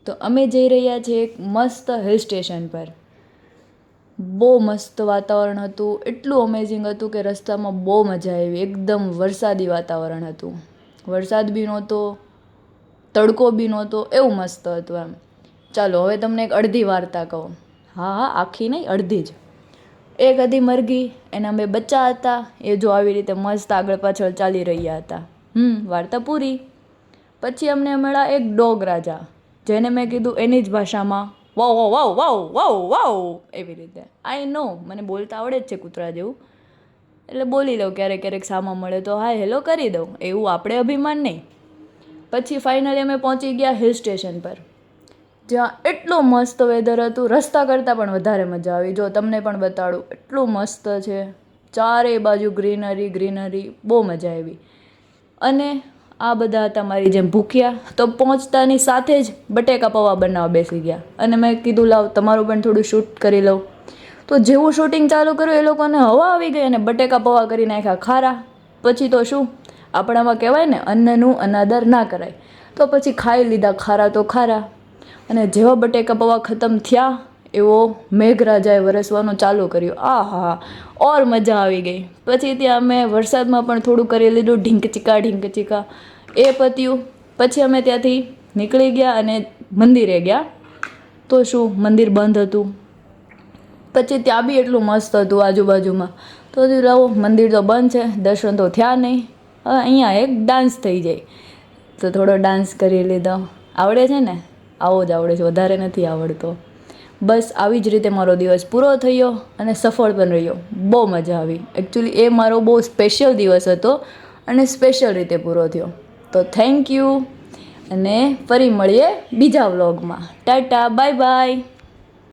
તો અમે જઈ રહ્યા છીએ એક મસ્ત હિલ સ્ટેશન પર. બહુ મસ્ત વાતાવરણ હતું, એટલું અમેઝિંગ હતું કે રસ્તામાં બહુ મજા આવી. એકદમ વરસાદી વાતાવરણ હતું, વરસાદ બી નહોતો, તડકો બી નહોતો, એવું મસ્ત હતું એમ. ચાલો હવે તમને એક અડધી વાર્તા કહું. હા હા, આખી નહીં, અડધી જ. એક હતી મરઘી, એના બે બચ્ચા હતા. એ જો આવી રીતે મસ્ત આગળ પાછળ ચાલી રહ્યા હતા. વાર્તા પૂરી. પછી અમને મળ્યા એક ડોગ રાજા, જેને મેં કીધું એની જ ભાષામાં વાવ વાવ વાવ વાવ વાવ વાવ, એવી રીતે. આઈ નો, મને બોલતા આવડે જ છે કૂતરા જેવું, એટલે બોલી લઉં ક્યારેક ક્યારેક. સામા મળે તો હાય હેલો કરી દઉં, એવું આપણે અભિમાન નહીં. પછી ફાઇનલી અમે પહોંચી ગયા હિલ સ્ટેશન પર, જ્યાં એટલું મસ્ત વેધર હતું, રસ્તા કરતાં પણ વધારે મજા આવી. જો તમને પણ બતાડું, એટલું મસ્ત છે, ચારે બાજુ ગ્રીનરી ગ્રીનરી, બહુ મજા આવી. અને આ બધા હતા મારી જેમ ભૂખ્યા, તો પહોંચતાની સાથે જ બટેકા પૌવા બનાવવા બેસી ગયા. અને મેં કીધું લાવ તમારું પણ થોડું શૂટ કરી લઉં. તો જેવું શૂટિંગ ચાલુ કર્યું, એ લોકોને હવા આવી ગઈ અને બટેકા પૌવા કરી નાખ્યા ખારા. પછી તો શું, આપણામાં કહેવાય ને, અન્નનું અનાદર ના કરાય. તો પછી ખાઈ લીધા ખારા તો ખારા. અને જેવા બટેકા પૌવા ખતમ થયા, એવો મેઘરાજાએ વરસવાનું ચાલુ કર્યું. આ હા, ઓર મજા આવી ગઈ. પછી ત્યાં અમે વરસાદમાં પણ થોડું કરી લીધું, ઢીંક ચીકા. એ પત્યું. પછી અમે ત્યાંથી નીકળી ગયા અને મંદિરે ગયા. તો શું, મંદિર બંધ હતું. પછી ત્યાં બી એટલું મસ્ત હતું આજુબાજુમાં. તો લાવો, મંદિર તો બંધ છે, દર્શન તો થયા નહીં. હવે અહીંયા એક ડાન્સ થઈ જાય, તો થોડો ડાન્સ કરી લીધો. આવડે છે ને? આવો જ આવડે છે, વધારે નથી આવડતો. બસ આવી જ રીતે મારો દિવસ પૂરો થયો અને સફળ પણ રહ્યો. બહુ મજા આવી. એકચ્યુઅલી એ મારો બહુ સ્પેશિયલ દિવસ હતો અને સ્પેશિયલ રીતે પૂરો થયો. તો થેન્ક યુ, અને ફરી મળીએ બીજા વ્લોગમાં. Tata, bye bye.